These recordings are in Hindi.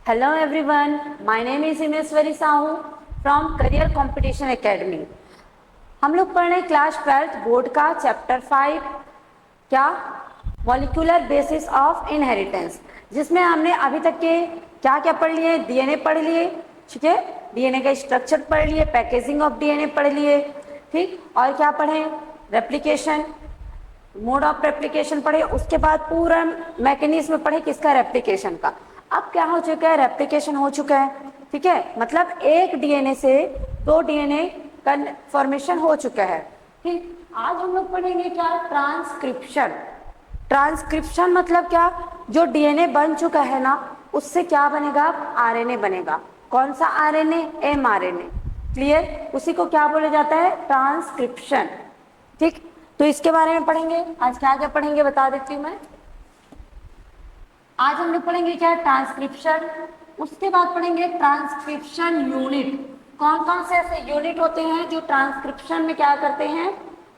Hello everyone, my name is Himeshwari Sahu from Career Competition Academy। हम लोग पढ़ रहे हैं क्लास 12 बोर्ड का चैप्टर 5 क्या मॉलिक्यूलर बेसिस ऑफ इनहेरिटेंस, जिसमें हमने अभी तक के क्या क्या पढ़ लिए। डीएनए पढ़ लिए, ठीक है, डीएनए का स्ट्रक्चर पढ़ लिए, पैकेजिंग ऑफ डीएनए पढ़ लिए, ठीक, और क्या पढ़े, रेप्लिकेशन, मोड ऑफ रेप्लिकेशन पढ़े, उसके बाद पूरा मैकेनिज्म पढ़े किसका, रेप्लिकेशन का। अब क्या हो चुका है, रेप्लिकेशन हो चुका है, ठीक है, मतलब एक डीएनए से दो डीएनए का फॉर्मेशन हो चुका है, ठीक। आज हम लोग पढ़ेंगे क्या, ट्रांसक्रिप्शन। ट्रांसक्रिप्शन मतलब क्या, जो डीएनए बन चुका है ना उससे क्या बनेगा, आरएनए बनेगा। कौन सा आरएनए, एमआरएनए, क्लियर, उसी को क्या बोला जाता है, ट्रांसक्रिप्शन, ठीक। तो इसके बारे में पढ़ेंगे। आज क्या क्या पढ़ेंगे बता देती हूँ मैं। आज हम लोग पढ़ेंगे क्या, ट्रांसक्रिप्शन, उसके बाद पढ़ेंगे ट्रांसक्रिप्शन यूनिट। कौन कौन से ऐसे यूनिट होते हैं जो ट्रांसक्रिप्शन में क्या करते हैं,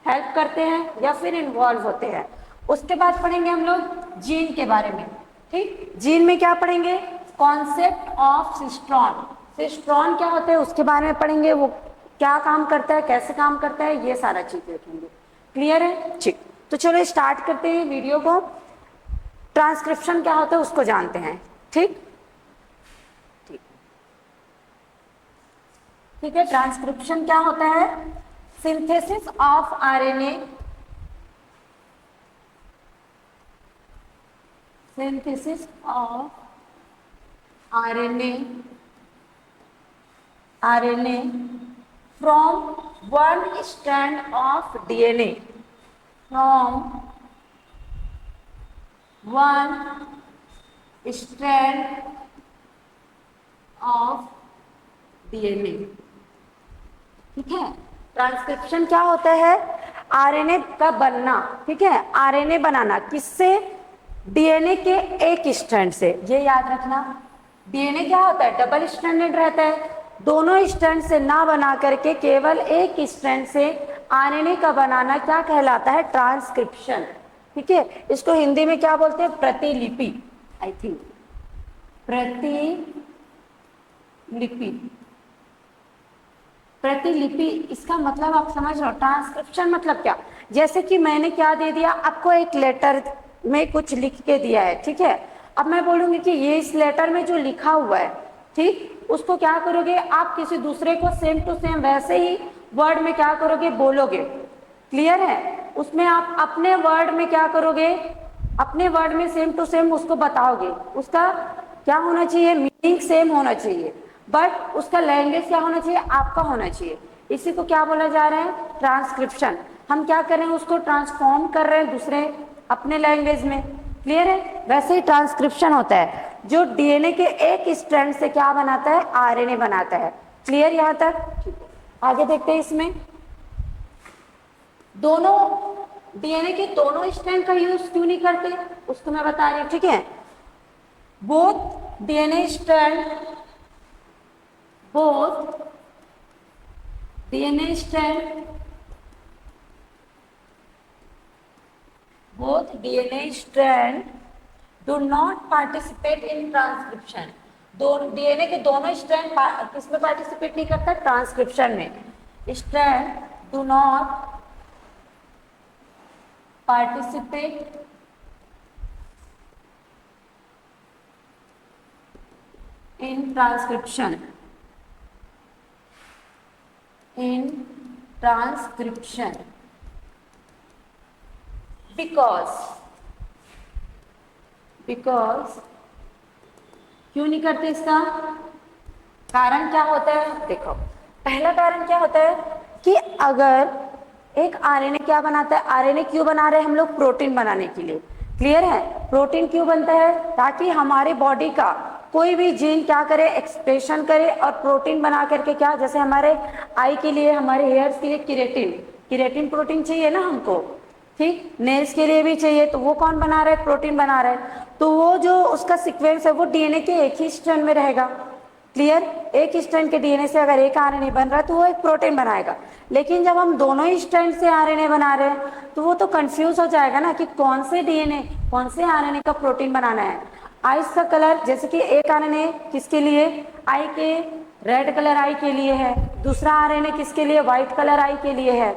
हेल्प करते हैं या फिर इन्वॉल्व होते हैं। उसके बाद पढ़ेंगे हम लोग जीन के बारे में, ठीक। जीन में क्या पढ़ेंगे, कॉन्सेप्ट ऑफ सिस्ट्रॉन। सिस्ट्रॉन क्या होता है उसके बारे में पढ़ेंगे, वो क्या काम करता है, कैसे काम करता है, ये सारा चीज देखेंगे। क्लियर है, ठीक। तो चलो स्टार्ट करते हैं वीडियो को। ट्रांसक्रिप्शन क्या होता है उसको जानते हैं, ठीक ठीक ठीक है। ट्रांसक्रिप्शन क्या होता है, synthesis of RNA, synthesis of RNA, RNA from one strand of DNA, from one strand of DNA, ठीक है। ट्रांसक्रिप्शन क्या होता है, आरएनए का बनना, ठीक है, आरएनए बनाना किससे, डीएनए के एक स्ट्रैंड से। ये याद रखना, डीएनए क्या होता है, डबल स्ट्रैंडेड रहता है, दोनों स्ट्रैंड से ना बना करके केवल एक स्ट्रैंड से आरएनए का बनाना क्या कहलाता है, ट्रांसक्रिप्शन, ठीक है। इसको हिंदी में क्या बोलते हैं, प्रतिलिपि, आई थिंक प्रतिलिपि। प्रतिलिपि इसका मतलब आप समझ रहे हो, ट्रांसक्रिप्शन मतलब क्या, जैसे कि मैंने क्या दे दिया आपको, एक लेटर में कुछ लिख के दिया है, ठीक है। अब मैं बोलूंगी कि ये इस लेटर में जो लिखा हुआ है, ठीक, उसको क्या करोगे आप, किसी दूसरे को सेम टू सेम वैसे ही वर्ड में क्या करोगे, बोलोगे। क्लियर है, उसमें आप अपने वर्ड में क्या करोगे, अपने वर्ड में सेम टू सेम उसको बताओगे। उसका क्या होना चाहिए, मीनिंग सेम होना चाहिए, बट उसका लैंग्वेज क्या होना चाहिए, आपका होना चाहिए। इसी को क्या बोला जा रहा है, ट्रांसक्रिप्शन। हम क्या कर रहे हैं, उसको ट्रांसफॉर्म कर रहे हैं दूसरे अपने लैंग्वेज में। क्लियर है, वैसे ही ट्रांसक्रिप्शन होता है, जो डीएनए के एक स्ट्रैंड से क्या बनाता है, आरएनए बनाता है। क्लियर यहाँ तक, आगे देखते हैं। इसमें दोनों डीएनए के दोनों स्ट्रैंड का यूज क्यों नहीं करते, उसको मैं बता रही हूं, ठीक है। Both DNA strand, both DNA strand, both DNA strand do not participate in transcription. दो डीएनए के दोनों स्ट्रैंड किसमें पार्टिसिपेट नहीं करता, ट्रांसक्रिप्शन में। Strand do not participate in transcription, in transcription because क्यों नहीं करते, इसका कारण क्या होता है, देखो पहला कारण क्या होता है कि अगर एक आरएनए क्या बनाता है, आरएनए क्यों बना रहे हैं हम लोग, प्रोटीन बनाने के लिए। क्लियर है, प्रोटीन क्यों बनता है, ताकि हमारे बॉडी का कोई भी जीन क्या करे, एक्सप्रेशन करे और प्रोटीन बना करके क्या, जैसे हमारे आई के लिए, हमारे हेयर्स के लिए केराटिन, केराटिन प्रोटीन चाहिए ना हमको, ठीक, नेल्स के लिए भी चाहिए, तो वो कौन बना रहा है, प्रोटीन बना रहा है। तो वो जो उसका सीक्वेंस है वो डीएनए के एक ही स्ट्रैंड में रहेगा। क्लियर, एक स्ट्रैंड के डीएनए से अगर एक आरएनए बन रहा है तो वो एक प्रोटीन बनाएगा। लेकिन जब हम दोनों ही स्ट्रैंड से आरएनए बना रहे हैं तो वो तो कंफ्यूज हो जाएगा ना कि कौन से डीएनए कौन से आरएनए का प्रोटीन बनाना है। आइस का कलर, जैसे कि एक आरएनए किसके लिए, आई के रेड कलर आई के लिए है, दूसरा आरएनए किसके लिए, व्हाइट कलर आई के लिए है,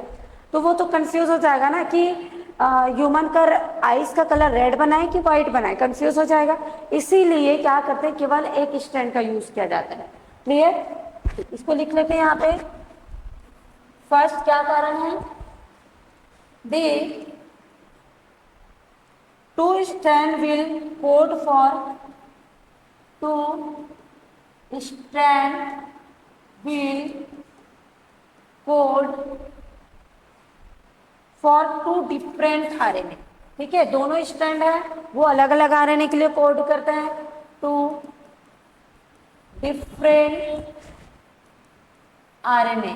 तो वो तो कंफ्यूज हो जाएगा ना कि ह्यूमन का आइस का कलर रेड बनाए कि व्हाइट बनाए, कंफ्यूज हो जाएगा। इसीलिए क्या करते हैं, केवल एक स्टैंड का यूज किया जाता है। क्लियर, इसको लिख लेते हैं यहाँ पे। फर्स्ट क्या कारण है, they two strand will code for, two strand will code for two different RNA. ठीक है, दोनों स्ट्रैंड है वो अलग अलग आरएनए के लिए कोड करते हैं, टू डिफरेंट आरएनए।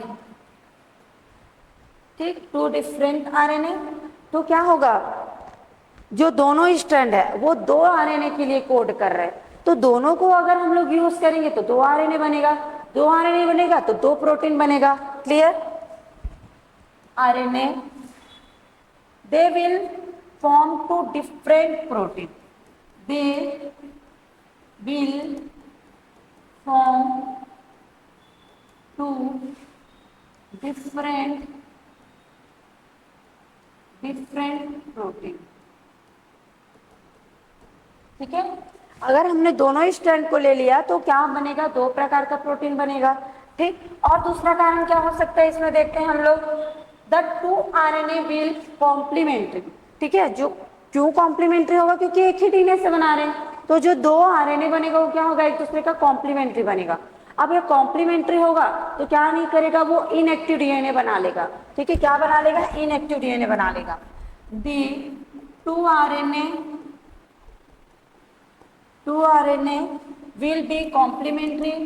ठीक, टू डिफरेंट आरएनए, तो क्या होगा, जो दोनों स्ट्रैंड है वो दो आरएनए के लिए कोड कर रहे हैं, तो दोनों को अगर हम लोग यूज करेंगे तो दो आरएनए बनेगा, दो आरएनए बनेगा तो दो प्रोटीन बनेगा। Clear, RNA they will form two different protein, they will form two different protein। ठीक है, अगर हमने दोनों स्ट्रैंड को ले लिया तो क्या बनेगा, दो प्रकार का प्रोटीन बनेगा। ठीक, और दूसरा कारण क्या हो सकता है, इसमें देखते हैं हम लोग, the two RNA will complementary. ठीक है, जो क्यों कॉम्प्लीमेंट्री होगा, क्योंकि एक ही डीएनए से बना रहे हैं, तो जो दो आरएनए बनेगा वो क्या होगा, एक दूसरे का कॉम्प्लीमेंट्री बनेगा। अब ये कॉम्प्लीमेंट्री होगा तो क्या नहीं करेगा, वो इनएक्टिव डीएनए बना लेगा। ठीक है, क्या बना लेगा, इनएक्टिव डीएनए बना लेगा। The two RNA will be complementary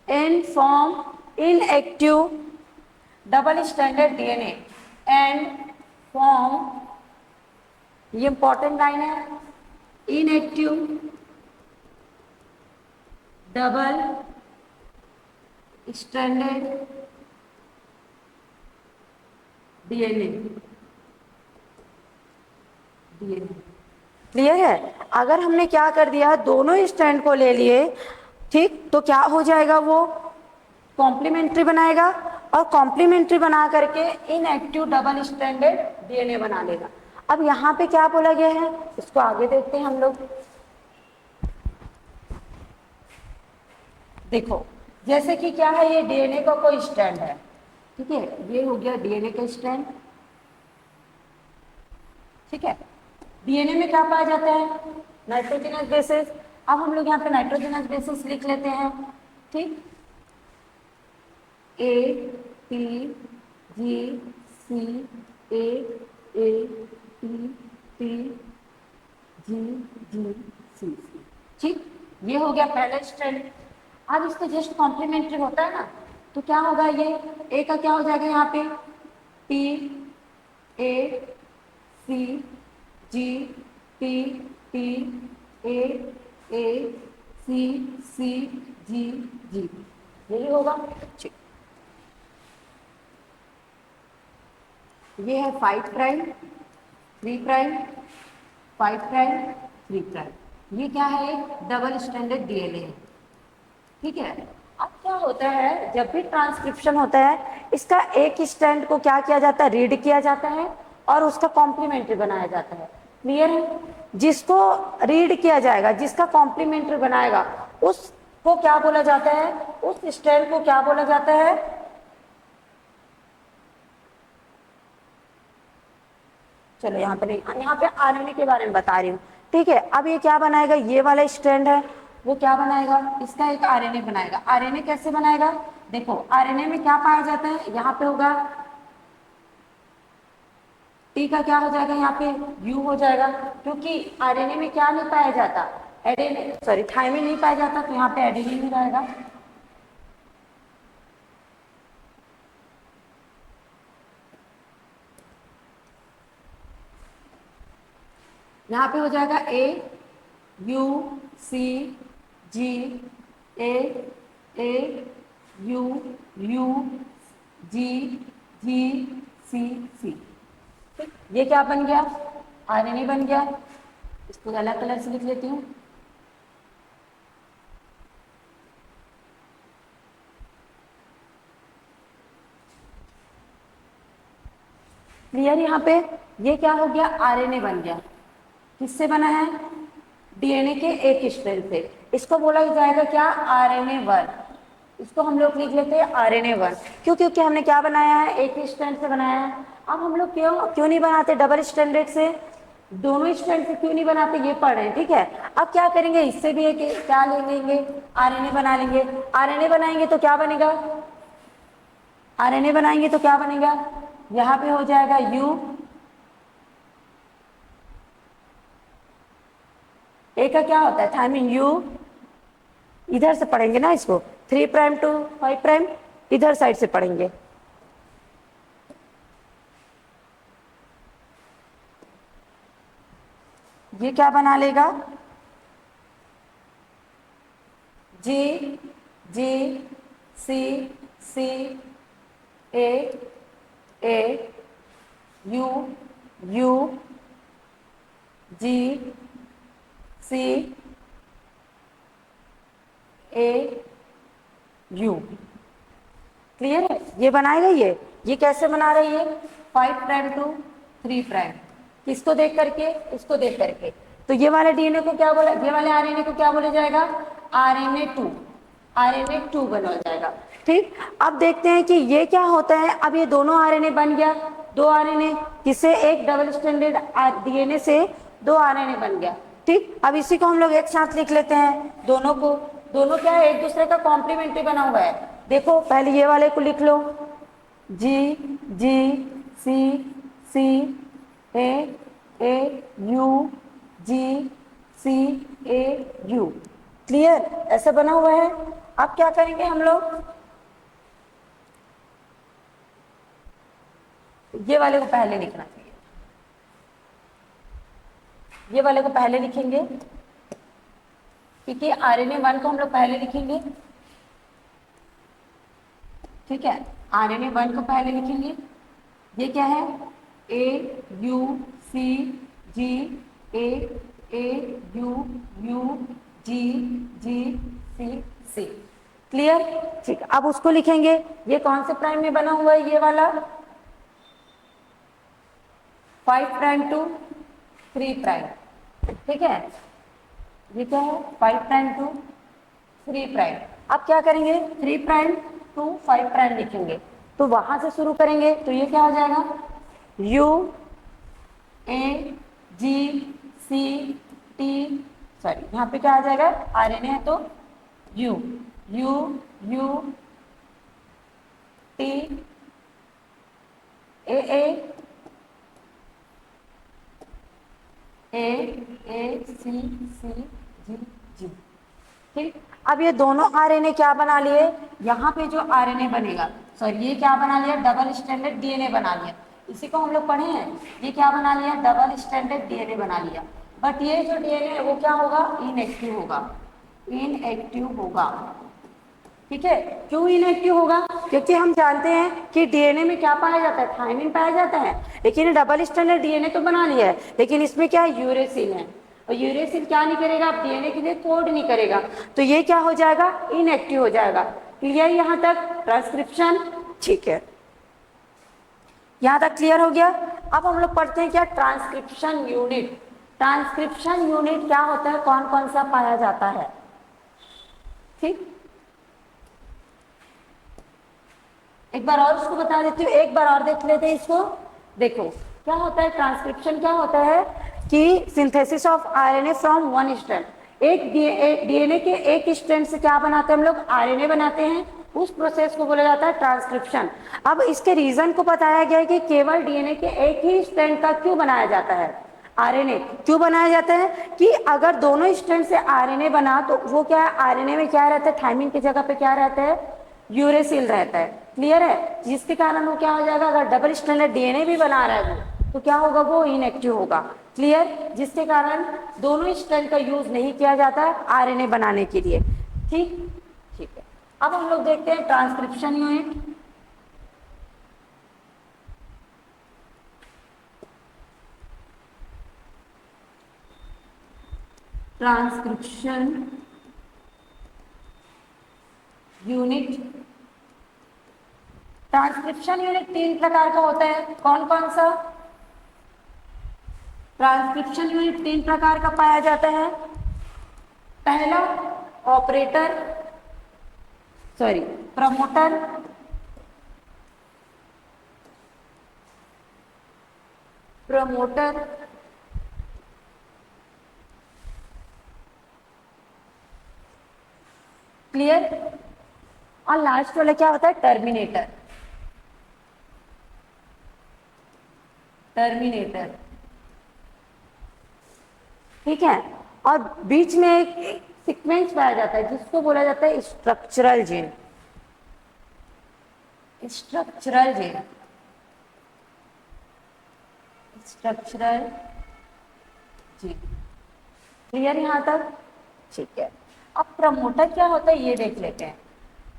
and form inactive double stranded DNA and form, ये इंपॉर्टेंट लाइन है, inactive double stranded DNA. Clear है, अगर हमने क्या कर दिया, दोनों स्ट्रैंड को ले लिए, ठीक, तो क्या हो जाएगा, वो कॉम्प्लीमेंट्री बनाएगा और कॉम्प्लीमेंट्री बना करके इनएक्टिव डबल स्ट्रैंडेड डीएनए बना लेगा। अब यहाँ पे क्या बोला गया है, इसको आगे देखते हैं हम लोग। देखो, जैसे कि क्या है, ये डीएनए का कोई स्ट्रैंड है, ठीक है, ये हो गया डीएनए का स्ट्रैंड। ठीक है, डीएनए में क्या पाया जाता है, नाइट्रोजनस बेसिस। अब हम लोग यहाँ पे नाइट्रोजनस बेसिस लिख लेते हैं। ठीक, A T G C A T T G G C. ठीक, ये हो गया पहला स्ट्रैंड। अब इसका जस्ट कॉम्प्लीमेंट्री होता है ना, तो क्या होगा, ये ए का क्या हो जाएगा, यहाँ पे T A C G T T A C C G G, यही होगा। ठीक, ये है 5 प्राइम 3 प्राइम 5 प्राइम 3 प्राइम, ये क्या है, एक डबल स्ट्रैंडेड डीएनए है। ठीक है, अब क्या होता है, जब भी ट्रांसक्रिप्शन होता है, इसका एक स्ट्रैंड को क्या किया जाता है, रीड किया जाता है और उसका कॉम्प्लीमेंट्री बनाया जाता है। क्लियर है, जिसको रीड किया जाएगा, जिसका कॉम्प्लीमेंट्री बनाएगा, उसको क्या बोला जाता है, उस स्ट्रैंड को क्या बोला जाता है, चलो यहाँ पे नहीं, यहाँ पे आरएनए के बारे में बता रही हूँ। ठीक है, अब ये क्या बनाएगा, ये वाला स्ट्रैंड है, वो क्या बनाएगा, इसका एक आरएनए बनाएगा। आरएनए कैसे बनाएगा, देखो आरएनए में क्या पाया जाता है, यहाँ पे होगा टी का क्या हो जाएगा, यहाँ पे यू हो जाएगा, क्योंकि आरएनए में क्या नहीं पाया जाता, एडेनिन, सॉरी थायमिन नहीं पाया जाता, तो यहाँ पे एडेनिन ही रहेगा। यहाँ पे हो जाएगा A U C G A U U G G C C. ठीक, ये क्या बन गया? आरएनए बन गया। इसको अलग कलर से लिख लेती हूँ। क्लियर? यहाँ पे ये क्या हो गया? आरएनए बन गया। किससे बना है? डीएनए के एक स्ट्रैंड से। इसको बोला जाएगा क्या? आरएनए 1। इसको हम लोग लिख लेते हैं आरएनए 1। क्यों? क्योंकि हमने क्या बनाया है? एक ही स्ट्रैंड से बनाया है। अब हम लोग क्यों क्यों नहीं बनाते डबल स्ट्रैंडेड से? दोनों स्ट्रैंड से क्यों नहीं बनाते, ये पढ़ रहे हैं। ठीक है, अब क्या करेंगे? इससे भी एक क्या ले लेंगे? आरएनए बना लेंगे। आरएनए बनाएंगे तो क्या बनेगा? आरएनए बनाएंगे तो क्या बनेगा? यहाँ पे हो जाएगा यू, ए का क्या होता है? थायमिन। यू इधर से पढ़ेंगे ना इसको, 3 प्राइम टू 5 प्राइम इधर साइड से पढ़ेंगे। ये क्या बना लेगा? G G C C A A U U G C A U. Clear है? ये बनाएगा। ये कैसे बना रही है? 5 प्राइम टू 3 प्राइम। किसको देख करके? इसको देख करके। तो ये वाले डीएनए को क्या बोला, ये वाले आरएनए को क्या बोला जाएगा? आरएनए 2। आरएनए 2 बना जाएगा। ठीक, अब देखते हैं कि ये क्या होता है। अब ये दोनों आरएनए बन गया, 2 आरएनए। किससे? एक डबल स्ट्रैंडेड डीएनए से 2 आरएनए बन गया। ठीक, अब इसी को हम लोग एक साथ लिख लेते हैं दोनों को। दोनों क्या है? एक दूसरे का कॉम्प्लीमेंट्री बना हुआ है। देखो पहले ये वाले को लिख लो, G G C C A A U G C A U. Clear? ऐसा बना हुआ है। अब क्या करेंगे हम लोग? ये वाले को पहले लिखना चाहिए, ये वाले को पहले लिखेंगे क्योंकि आरएनए 1 को हम लोग पहले लिखेंगे। ठीक है, आरएनए 1 को पहले लिखेंगे। ये क्या है? A U C G A A U U G G C C. Clear? ठीक, अब उसको लिखेंगे। ये कौन से प्राइम में बना हुआ है? ये वाला 5 प्राइम टू 3 प्राइम। ठीक है, ये क्या है? 5 प्राइम टू 3 प्राइम। अब क्या करेंगे? 3 प्राइम टू 5 प्राइम लिखेंगे। तो वहां से शुरू करेंगे तो ये क्या हो जाएगा? U A G C T, sorry यहाँ पे क्या आ जाएगा? आरएनए है तो U U U T A A A A C C G G. ठीक, अब ये दोनों आरएनए क्या बना लिए? यहाँ पे जो आरएनए बनेगा, सॉरी ये क्या बना लिया? डबल स्ट्रैंडेड डीएनए बना लिया। इसी को हम लोग पढ़े हैं। ये क्या बना लिया? डबल स्ट्रैंडेड डीएनए बना लिया। बट ये जो डीएनए है वो क्या होगा? इनएक्टिव होगा। इनएक्टिव होगा। ठीक है, क्यों इनएक्टिव होगा? क्योंकि हम जानते हैं कि डीएनए में क्या पाया जाता है? थायमिन पाया जाता है। लेकिन डबल स्ट्रैंडेड डीएनए तो बना लिया है, लेकिन इसमें क्या है? यूरेसिल है। और यूरेसिल क्या नहीं करेगा? आप डीएनए के लिए कोड नहीं करेगा। तो ये क्या हो जाएगा? इनएक्टिव हो जाएगा। क्लियर यहाँ तक? ट्रांसक्रिप्शन ठीक है, यहाँ तक क्लियर हो गया। अब हम लोग पढ़ते हैं क्या? Transcription unit. ट्रांसक्रिप्शन यूनिट क्या होता है? कौन कौन सा पाया जाता है? ठीक, एक बार और इसको बता देती हूँ, एक बार और देख लेते हैं इसको। देखो क्या होता है ट्रांसक्रिप्शन? क्या होता है कि synthesis of RNA from one strand. एक डीएनए के एक स्ट्रैंड से क्या बनाते हैं हम लोग? आरएनए बनाते हैं। उस प्रोसेस को बोला जाता है ट्रांसक्रिप्शन। अब इसके रीजन को बताया गया है कि केवल डीएनए के एक ही स्ट्रैंड का क्यों बनाया जाता है आरएनए। क्यों बनाया जाता है? कि अगर दोनों स्ट्रैंड से आरएनए बना तो वो क्या है? आरएनए में क्या रहता है? थायमिन की जगह पे क्या रहता है? यूरेसिल रहता है। क्लियर है? जिसके कारण वो क्या हो जाएगा? अगर डबल स्ट्रैंडेड डीएनए भी बना रहा है वो तो क्या होगा? वो इनएक्टिव होगा। क्लियर? जिसके कारण दोनों स्ट्रैंड का यूज नहीं किया जाता आरएनए बनाने के लिए। ठीक, ठीक है। अब हम लोग देखते हैं transcription unit. Transcription unit, transcription unit 3 प्रकार का होता है। कौन कौन सा? ट्रांसक्रिप्शन यूनिट 3 प्रकार का पाया जाता है। पहला operator, sorry promoter, promoter clear. और लास्ट वाला क्या होता है? टर्मिनेटर, टर्मिनेटर, ठीक है। और बीच में एक सीक्वेंस पाया जाता है जिसको बोला जाता है structural gene, structural gene, structural gene. Clear यहां तक? ठीक है। अब प्रमोटर क्या होता है ये देख लेते हैं।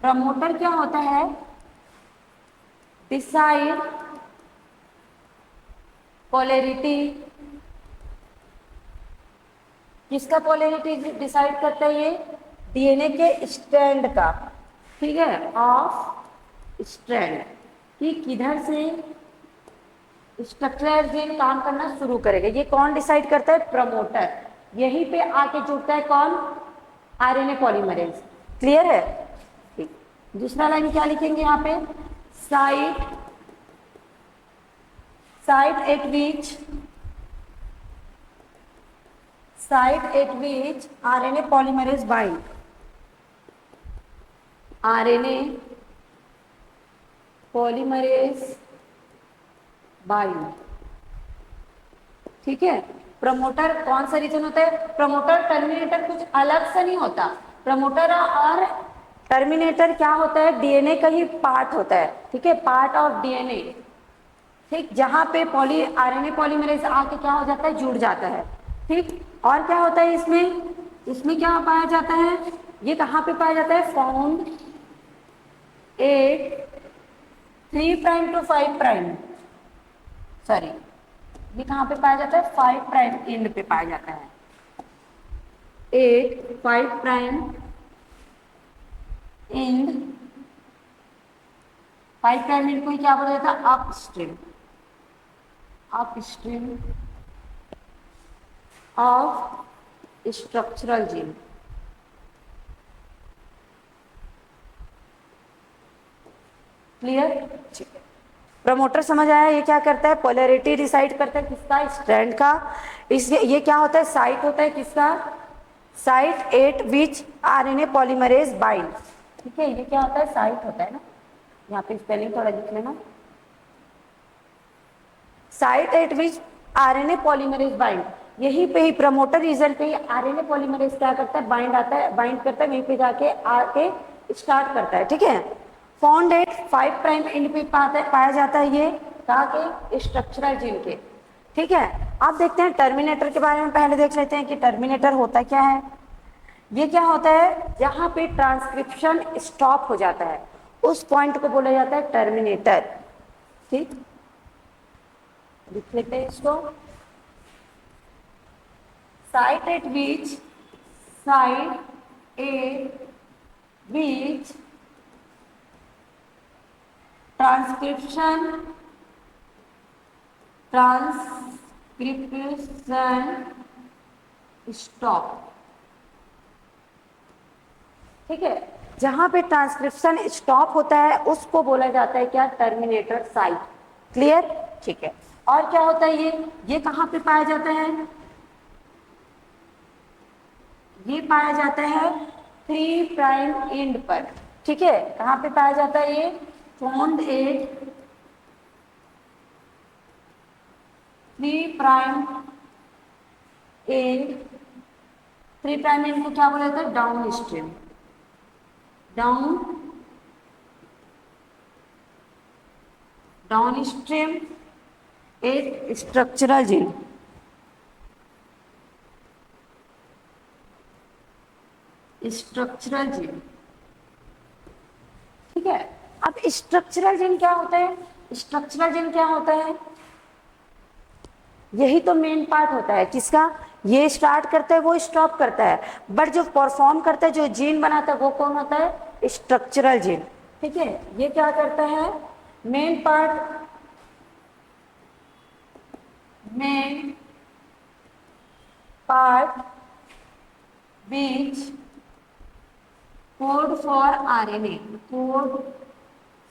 प्रमोटर क्या होता है? डिसाइड पोलैरिटी, किसका पोलैरिटी डिसाइड करता है ये? डीएनए के स्ट्रैंड का, ठीक है, ऑफ स्ट्रैंड, कि किधर से स्ट्रक्चरल जीन काम करना शुरू करेगा। ये कौन डिसाइड करता है? प्रमोटर। यहीं पे आके जुड़ता है कौन? RNA polymerase. क्लियर है? ठीक। दूसरा लाइन क्या लिखेंगे यहाँ पे? साइट, साइट एट विच, साइट एट विच RNA polymerase bind, RNA polymerase bind, ठीक है। प्रमोटर कौन सा रीजन होता है? प्रमोटर टर्मिनेटर कुछ अलग से नहीं होता। प्रमोटर और टर्मिनेटर क्या होता है? डीएनए का ही पार्ट होता है, ठीक है, पार्ट ऑफ डीएनए, ठीक, जहां पे आरएनए पॉलीमरेज आके क्या हो जाता है? जुड़ जाता है, ठीक। और क्या होता है इसमें? इसमें क्या पाया जाता है? ये कहाँ पे पाया जाता है? Found at 3 prime to 5 prime, sorry ये कहाँ पे पाया जाता है? 5 प्राइम एंड पे पाया जाता है। 5 प्राइम एंड, 5 प्राइम एंड को क्या बोला जाता है? Upstream, upstream of structural gene. Clear? ठीक है। प्रमोटर समझ आया? ये क्या करता है? पोलैरिटी डिसाइड करता है किसका? स्ट्रैंड का। इसलिए ये क्या होता है? साइट होता है किसका? साइट एट विच आरएनए पॉलीमरेज बाइंड, ठीक है। ये क्या होता है? साइट होता है ना, यहाँ पे स्पेलिंग थोड़ा लिख लेना। साइट एट विच आरएनए पॉलीमरेज बाइंड, यहीं पे ही प्रमोटर रीजन पे ही आरएनए पॉलीमरेज क्या करता है? बाइंड आता है, बाइंड करता है, वहीं पे जाके आके स्टार्ट करता है, ठीक है। फाउंड एट 5 प्राइम एंड पे पाया जाता है ये, कहाँ के? स्ट्रक्चरल जीन के, ठीक है। अब देखते हैं टर्मिनेटर के बारे में। पहले देख लेते हैं कि टर्मिनेटर होता क्या है। ये क्या होता है? जहां पे ट्रांसक्रिप्शन स्टॉप हो जाता है उस पॉइंट को बोला जाता है टर्मिनेटर, ठीक। लिख लेते हैं इसको। साइट एट विच, साइट एट विच ट्रांसक्रिप्शन, ट्रांसक्रिप्शन स्टॉप, ठीक है। जहां पे ट्रांसक्रिप्शन स्टॉप होता है उसको बोला जाता है क्या? Terminator site. क्लियर? ठीक है। और क्या होता है ये कहां पे पाया जाता है? ये पाया जाता है 3 प्राइम एंड पर, ठीक है। कहां पे पाया जाता है ये? Found at 3 prime and, 3 prime and को क्या बोला जाता है? डाउन स्ट्रीम, डाउन स्ट्रीम एक स्ट्रक्चरल जीन, स्ट्रक्चरल जीन, अब स्ट्रक्चरल जीन क्या होता है? स्ट्रक्चरल जीन क्या होता है? यही तो मेन पार्ट होता है किसका? ये स्टार्ट करता है, वो स्टॉप करता है, बट जो परफॉर्म करता है, जो जीन बनाता है, वो कौन होता है? Structural gene. ठीक है, ये क्या करता है? Main part, main part which code for RNA, code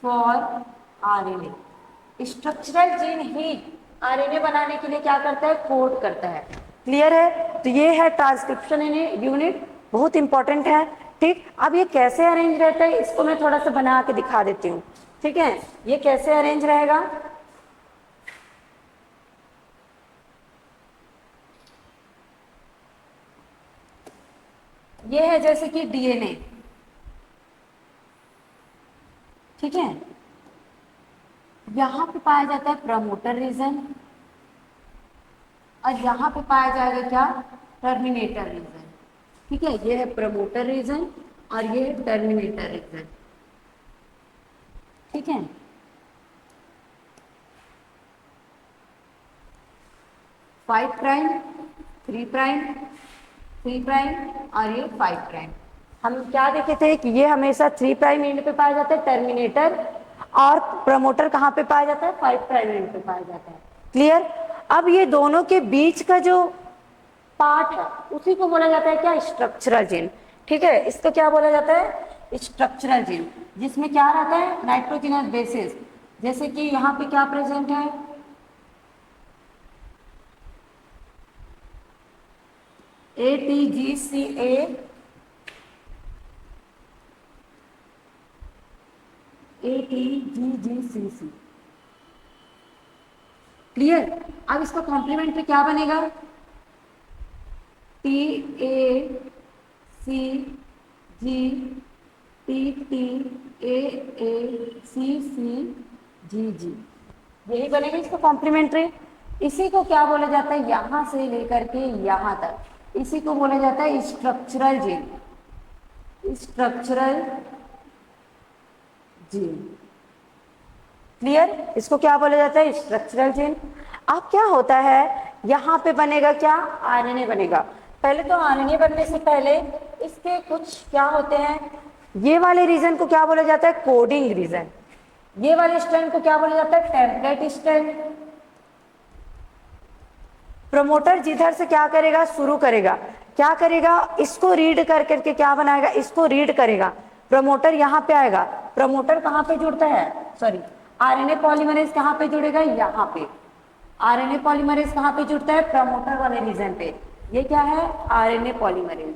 for RNA, structural gene he RNA बनाने के लिए क्या करता है? कोड करता है। क्लियर है? तो ये है ट्रांसक्रिप्शन यूनिट, बहुत इंपॉर्टेंट है। ठीक, अब ये कैसे अरेंज रहता है इसको मैं थोड़ा सा बना के दिखा देती हूँ। ठीक है, ये कैसे अरेंज रहेगा? ये है जैसे कि डीएनए, ठीक है, यहां पे पाया जाता है प्रमोटर रीजन, और यहां पे पाया जाएगा क्या? Terminator region. ठीक है, ये है प्रमोटर रीजन और ये है टर्मिनेटर रीजन। ठीक है, five prime, three prime, three prime और ये फाइव प्राइम। हम क्या देखे थे कि ये हमेशा थ्री प्राइम एंड पे पाया जाता है टर्मिनेटर, और प्रमोटर कहाँ पे पाया जाता है? फाइव प्राइम एंड पे पाया जाता है। क्लियर? अब ये दोनों के बीच का जो पार्ट है उसी को बोला जाता है क्या? Structural gene. ठीक है, इसको क्या बोला जाता है? स्ट्रक्चरल जीन, जिसमें क्या रहता है? Nitrogenous bases. जैसे कि यहाँ पे क्या प्रेजेंट है? ATGCA, ATGGCC। क्लियर? अब इसका कॉम्प्लीमेंट्री क्या बनेगा? TACGTTAACCGG, यही बनेगा इसका कॉम्प्लीमेंट्री। इसी को क्या बोला जाता है? यहां से लेकर के यहां तक, इसी को बोला जाता है structural gene, structural gene. Clear? इसको क्या बोला जाता है? Structural gene. अब क्या होता है, यहाँ पे बनेगा क्या? आरएनए बनेगा। पहले तो आरएनए बनने से पहले इसके कुछ क्या होते हैं, ये वाले रीजन को क्या बोला जाता है? Coding region. ये वाले स्ट्रैंड को क्या बोला जाता है? Template strand. प्रमोटर जिधर से क्या करेगा? शुरू करेगा, क्या करेगा? इसको रीड कर करके क्या बनाएगा? इसको रीड करेगा। प्रमोटर यहाँ पे आएगा, प्रमोटर कहाँ पे जुड़ता है? सॉरी, आरएनए पॉलीमरेज कहाँ पे जुड़ेगा? यहाँ पे। आरएनए पॉलीमरेज कहाँ पे जुड़ता है? प्रमोटर वाले रीजन पे। ये क्या है? RNA polymerase.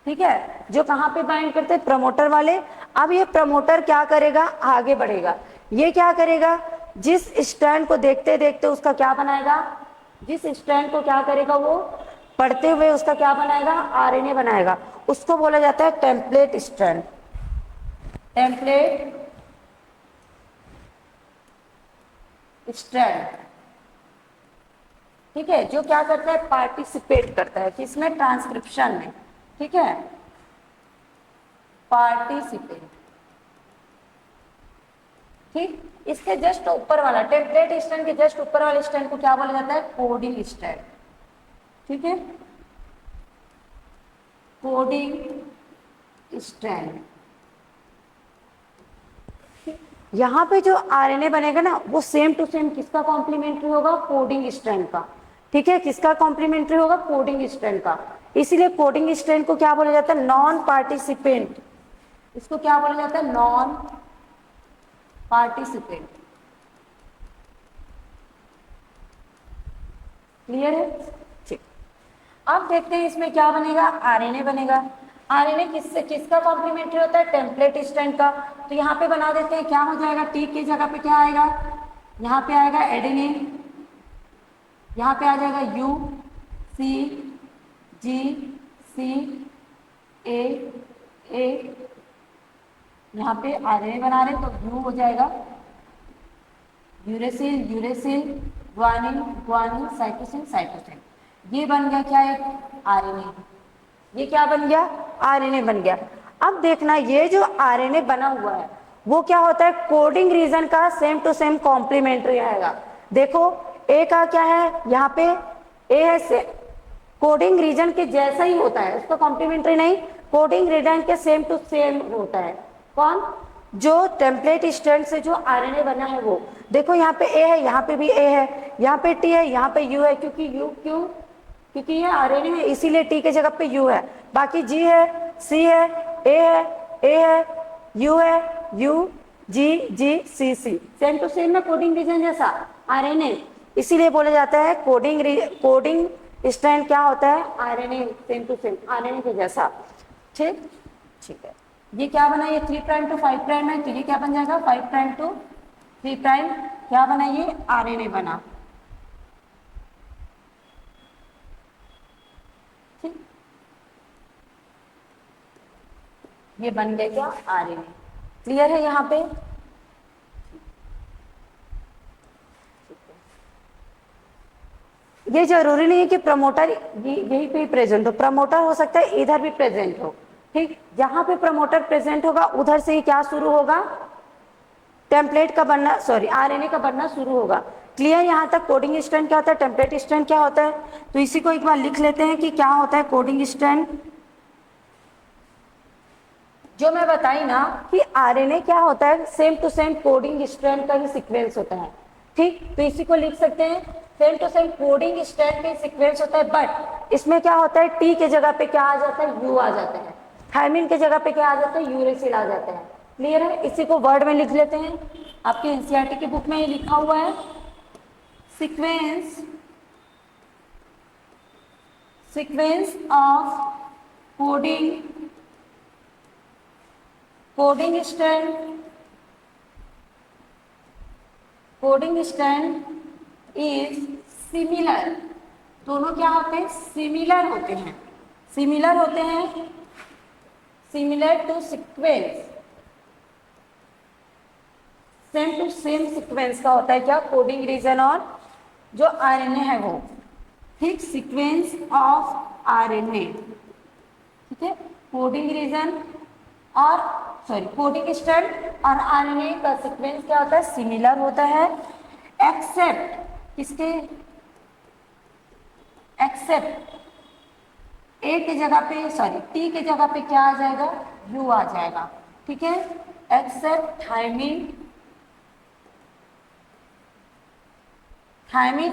ठीक है, जो कहाँ पे बाइंड करते हैं? प्रमोटर वाले। अब ये प्रमोटर क्या करेगा? आगे बढ़ेगा। ये क्या करेगा? जिस स्ट्रैंड को देखते देखते उसका क्या बनाएगा? जिस स्ट्रैंड को क्या करेगा? वो पढ़ते हुए उसका क्या बनाएगा? आरएनए बनाएगा। उसको बोला जाता है टेम्पलेट स्ट्रैंड, टेम्पलेट स्ट्रैंड। ठीक है, जो क्या करता है? पार्टिसिपेट करता है किसमें? ट्रांसक्रिप्शन में। ठीक है, पार्टिसिपेट। ठीक, इसके जस्ट ऊपर वाला टेम्पलेट स्ट्रैंड के जस्ट ऊपर वाले स्ट्रैंड को क्या बोला जाता है? Coding strand. ठीक है, कोडिंग स्ट्रैंड। यहाँ पे जो आरएनए बनेगा ना, वो सेम टू सेम किसका कॉम्प्लीमेंट्री होगा? कोडिंग स्ट्रैंड का। ठीक है, किसका कॉम्प्लीमेंट्री होगा? कोडिंग स्ट्रैंड का। इसीलिए कोडिंग स्ट्रैंड को क्या बोला जाता है? Non participant. इसको क्या बोला जाता है? Non participant. क्लियर है? ठीक, अब देखते हैं इसमें क्या बनेगा? आरएनए बनेगा। आरएनए किससे किसका कॉम्प्लीमेंट्री होता है? टेम्पलेट स्ट्रैंड का। तो यहाँ पे बना देते हैं, क्या हो जाएगा? टी की जगह पे क्या आएगा? यहाँ पे आएगा एडेनिन, यहाँ पे आ जाएगा you C ji C A ए, यहाँ पे आरएनए बना रहे तो यू हो जाएगा uracil uracil, guanine guanine, cytosine cytosine. ये बन गया क्या? एक आरएनए। ये क्या बन गया, आरएनए बन गया। अब देखना ये जो आरएनए बना हुआ है वो क्या होता है, कोडिंग रीजन का सेम टू सेम कॉम्प्लीमेंट्री आएगा। देखो ए का क्या है, यहाँ पे ए है से कोडिंग रीजन के जैसा ही होता है, उसका कॉम्प्लीमेंट्री नहीं, कोडिंग रीजन के सेम टू सेम होता है। कौन, जो टेम्पलेट स्ट्रैंड से जो आरएनए बना है वो। देखो यहाँ पे ए है, यहाँ पे भी ए है, यहाँ पे टी है, यहाँ पे यू है, क्योंकि यू क्यों, क्योंकि ये आरएनए है इसीलिए टी के जगह पे यू है। बाकी जी है, सी है, ए है, यू है, U G G C C, same to same में कोडिंग रीजन जैसा आरएनए, इसीलिए बोला जाता है कोडिंग स्ट्रैंड क्या होता है, RNA same to same RNA के जैसा। ठीक ठीक है, ये क्या बना, ये 3 प्राइम टू 5 प्राइम है, तो ये क्या बन जाएगा 5 प्राइम टू 3 प्राइम, क्या बना, ये आरएनए बना। ठीक, ये बन गया क्या, आरएनए। क्लियर है यहाँ पे। ये जरूरी नहीं है कि प्रमोटर यहीं पे प्रेजेंट हो, प्रमोटर हो सकता है इधर भी प्रेजेंट हो। ठीक, जहां पे प्रमोटर प्रेजेंट होगा उधर से ही क्या शुरू होगा, टेम्पलेट का बनना, सॉरी आरएनए का बनना शुरू होगा। क्लियर यहाँ तक। कोडिंग स्ट्रैंड क्या होता है, टेम्पलेट स्ट्रैंड क्या होता है, तो इसी को एक बार लिख लेते हैं कि क्या होता है कोडिंग स्ट्रैंड। जो मैं बताई ना कि आरएनए क्या होता है, same to same coding strand का ही सीक्वेंस होता है। ठीक, तो इसी को लिख सकते हैं same to same coding strand का सीक्वेंस होता है, बट इसमें क्या होता है, टी के जगह पे क्या आ जाता है, यू आ जाता है, थायमिन के जगह पे क्या आ जाता है, यूरेसिल आ जाता है। क्लियर है, इसी को वर्ड में लिख लेते हैं, आपके एनसीईआरटी की बुक में ये लिखा हुआ है, sequence of coding strand is similar. दोनों क्या होते हैं, सिमिलर होते हैं, similar to sequence, same to same sequence का होता है क्या, कोडिंग रीजन और जो आरएनए है वो। ठीक, सीक्वेंस ऑफ आरएनए, ठीक है, कोडिंग रीजन और सॉरी कोडिंग स्ट्रैंड और आरएनए का सीक्वेंस क्या होता है, सिमिलर होता है, एक्सेप्ट किसके, एक्सेप्ट ए के जगह पे, सॉरी टी के जगह पे क्या आ जाएगा, यू आ जाएगा। ठीक है, except thymine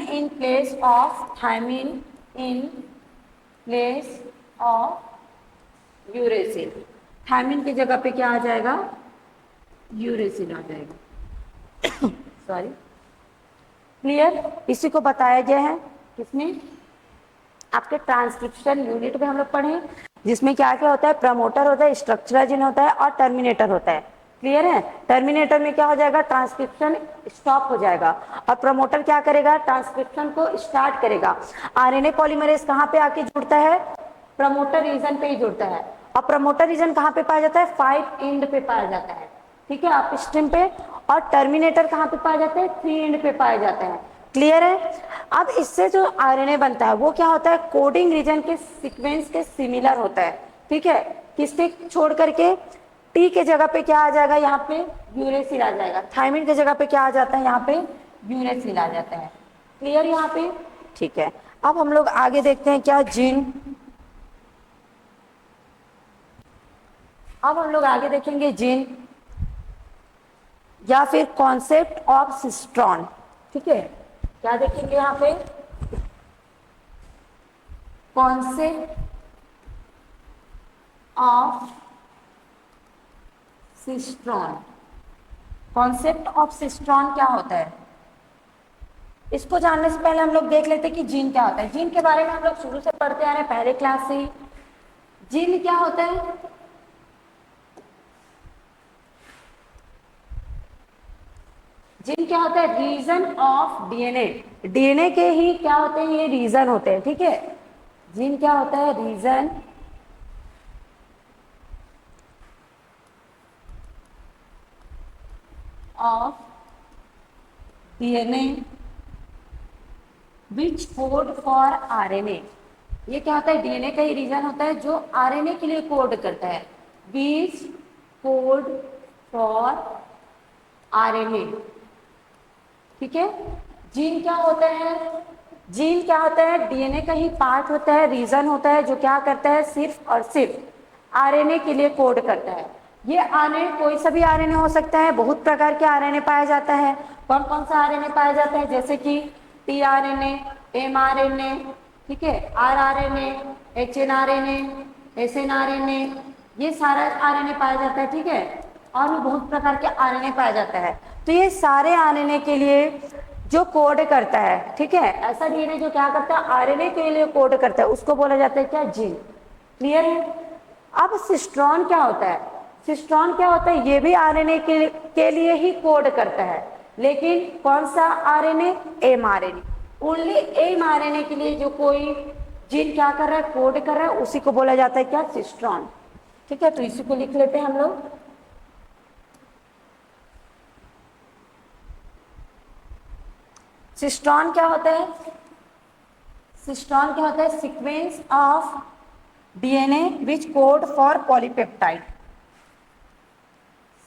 in place of uracil, thymine की जगह पे क्या आ जाएगा, यूरेसिल आ जाएगा। Sorry, clear. इसी को बताया गया है किसमें, आपके ट्रांसक्रिप्शन यूनिट में हम लोग पढ़े, जिसमें क्या क्या होता है, प्रमोटर होता है, स्ट्रक्चरल जीन होता है और टर्मिनेटर होता है। क्लियर है, टर्मिनेटर में क्या हो जाएगा, ट्रांसक्रिप्शन स्टॉप हो जाएगा और प्रमोटर क्या करेगा, ट्रांसक्रिप्शन को स्टार्ट करेगा। आरएनए पॉलीमरेज कहाँ पे आके जुड़ता है, प्रमोटर रीजन पे ही जुड़ता है, और प्रमोटर रीजन कहाँ पे पाया जाता है, 5 एंड पे पाया जाता है। ठीक है, आप स्ट्रीम पे, और टर्मिनेटर कहाँ पे पाया जाता है, 3 एंड पे पाया जाता है। क्लियर है। अब इससे जो आरएनए बनता है वो क्या होता है, कोडिंग रीजन के सीक्वेंस के सिमिलर होता है। ठीक है, किसके छोड़ करके, टी के जगह पे क्या आ जाएगा, यहाँ पे यूरेसिल आ जाएगा, थायमिन के जगह पे क्या आ जाता है, यहाँ पे यूरेसिल आ जाता है। क्लियर यहाँ पे। ठीक है, अब हम लोग आगे देखते हैं क्या, जीन। अब हम लोग आगे देखेंगे जीन या फिर कॉन्सेप्ट ऑफ सिस्ट्रॉन। ठीक है, क्या देखेंगे यहाँ पे, concept of cistron. Concept of cistron क्या होता है, इसको जानने से पहले हम लोग देख लेते हैं कि जीन क्या होता है। जीन के बारे में हम लोग शुरू से पढ़ते आ रहे हैं, पहले क्लास से ही। जीन क्या होता है, जीन क्या होता है, रीजन ऑफ डीएनए। डीएनए के ही क्या होते हैं, ये रीजन होते हैं। ठीक है, जीन क्या होता है, region of DNA which code for RNA. ये क्या होता है, डीएनए का ही रीजन होता है जो आरएनए के लिए कोड करता है। बीज कोड फॉर आरएनए, ठीक है। जीन क्या होता है, जीन क्या होता है, डीएनए का ही पार्ट होता है, रीजन होता है जो क्या करता है, सिर्फ और सिर्फ आरएनए के लिए कोड करता है। ये आरएनए कोई सा भी आरएनए हो सकता है, बहुत प्रकार के आरएनए पाया जाता है। कौन कौन सा आरएनए पाया जाता है, जैसे कि टीआरएनए, एमआरएनए, ठीक है, आरआरएनए, एचएनआरएनए, एसएनआरएनए, ये सारा आरएनए पाया जाता है, ठीक है। और भी बहुत प्रकार के आरएनए पाया जाता है। तो ये सारे आरएनए के लिए जो कोड करता है, ठीक है, ऐसा डीएनए जो क्या करता है, आरएनए के लिए कोड करता है, उसको बोला जाता है क्या, जीन। क्लियर है। अब सिस्ट्रॉन क्या होता है, सिस्ट्रॉन क्या होता है, ये भी आरएनए के लिए ही कोड करता है, लेकिन कौन सा आरएनए, एमआरएनए। ओनली एमआरएनए के लिए जो कोई जीन क्या कर रहा है, कोड कर रहा है, उसी को बोला जाता है क्या, सिस्ट्रॉन। ठीक है, तो इसी को लिख लेते हैं हम लोग। सिस्ट्रॉन क्या होता है, सिस्ट्रॉन क्या होता है, sequence of DNA which code for polypeptide,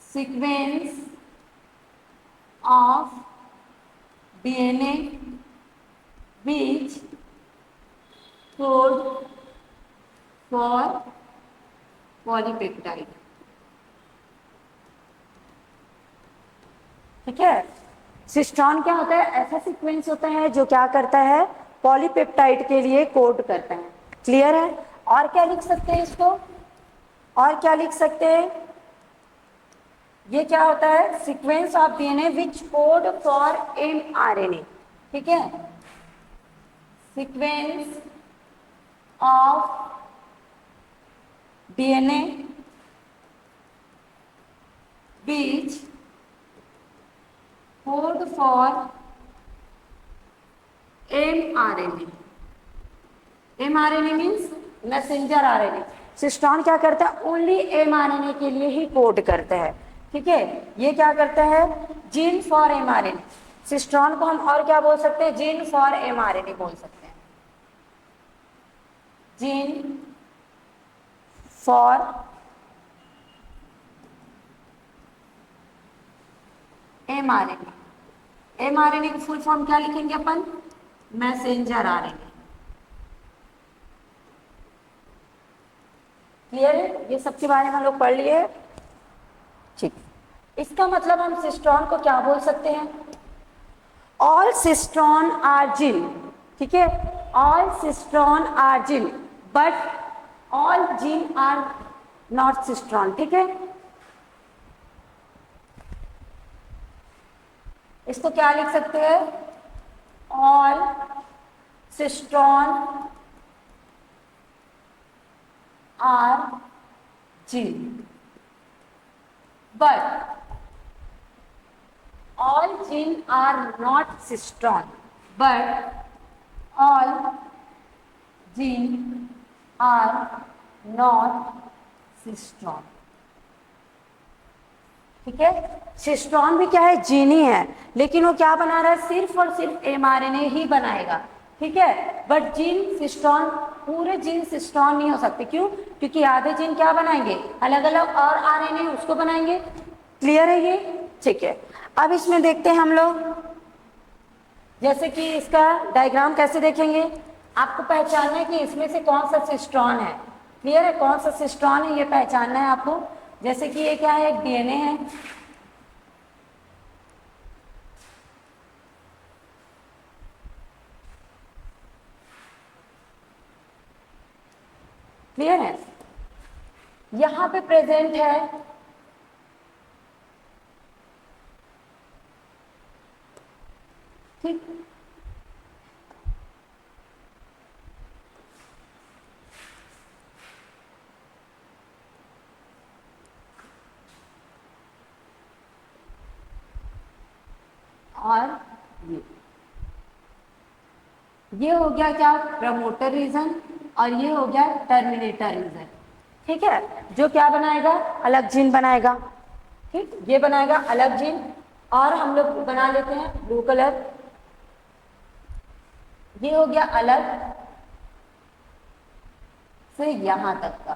sequence of DNA which code for polypeptide, ठीक है। सिस्ट्रॉन क्या होता है, ऐसा सीक्वेंस होता है जो क्या करता है, पॉलीपेप्टाइड के लिए कोड करता है। क्लियर है। और क्या लिख सकते हैं इसको, और क्या लिख सकते हैं, ये क्या होता है, sequence of DNA which code for mRNA, ठीक है, sequence of DNA which code for mRNA, mRNA means messenger RNA. Cistron क्या करता है, ओनली एमआरएनए के लिए ही कोड करता है, ठीक है। ये क्या करता है, जीन फॉर एमआरएनए। सिस्ट्रॉन को हम और क्या बोल सकते हैं, जीन फॉर एमआरएनए बोल सकते हैं, जीन फॉर एमआरएनए। एमआरएनए की फुल फॉर्म क्या लिखेंगे अपन, मैसेंजर आरएनए। क्लियर है, ये सब के बारे में हम लोग पढ़ लिए, ठीक। इसका मतलब हम सिस्ट्रॉन को क्या बोल सकते हैं, ऑल सिस्ट्रॉन आर जीन, ठीक है, all cistron are gene but all gene are not cistron, ठीक है। इसको क्या लिख सकते हैं, all cistron are gene but all gene are not cistron, but all gene are not cistron, ठीक है। सिस्ट्रॉन भी क्या है, जीन ही है, लेकिन वो क्या बना रहा है, सिर्फ और सिर्फ एमआरएनए ही बनाएगा, ठीक है। बट जीन सिस्ट्रॉन, पूरे जीन सिस्ट्रॉन नहीं हो सकते, क्यों, क्योंकि आधे जीन क्या बनाएंगे, अलग अलग और आरएनए उसको बनाएंगे। क्लियर है ये, ठीक है। अब इसमें देखते हैं हम लोग, जैसे कि इसका डायग्राम कैसे देखेंगे, आपको पहचानना है कि इसमें से कौन सा सिस्ट्रॉन है। क्लियर है, कौन सा सिस्ट्रॉन है ये पहचानना है आपको। जैसे कि ये क्या है, एक डीएनए है, क्लियर है, यहां पे प्रेजेंट है ठीक, और ये हो गया क्या, प्रमोटर रीजन, और ये हो गया टर्मिनेटर रीजन, ठीक है, जो क्या बनाएगा, अलग जीन बनाएगा, ठीक, ये बनाएगा अलग जीन। और हम लोग बना लेते हैं ब्लू कलर, ये हो गया अलग, से यहाँ तक का,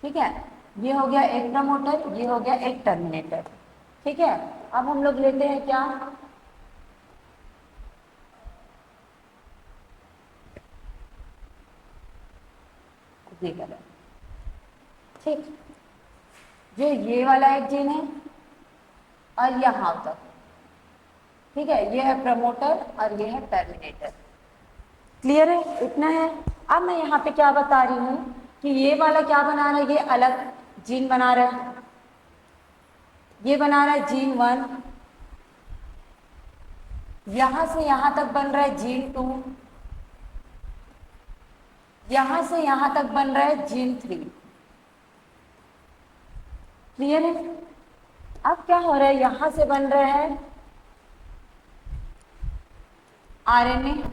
ठीक है। ये हो गया एक प्रमोटर, ये हो गया एक टर्मिनेटर, ठीक है। अब हम लोग लेते हैं क्या, ये करें, ठीक। जो ये वाला एक जीन है और यहाँ तक, ठीक है, ये है प्रमोटर और ये है टर्मिनेटर। क्लियर है, इतना है। अब मैं यहाँ पे क्या बता रही हूँ कि ये वाला क्या बना रहा है, ये अलग जीन बना रहा है, ये बना रहा है जीन 1, यहां से यहां तक बन रहा है जीन 2, यहां से यहां तक बन रहा है जीन 3। क्लियर है। अब क्या हो रहा है, यहां से बन रहा है आरएनए,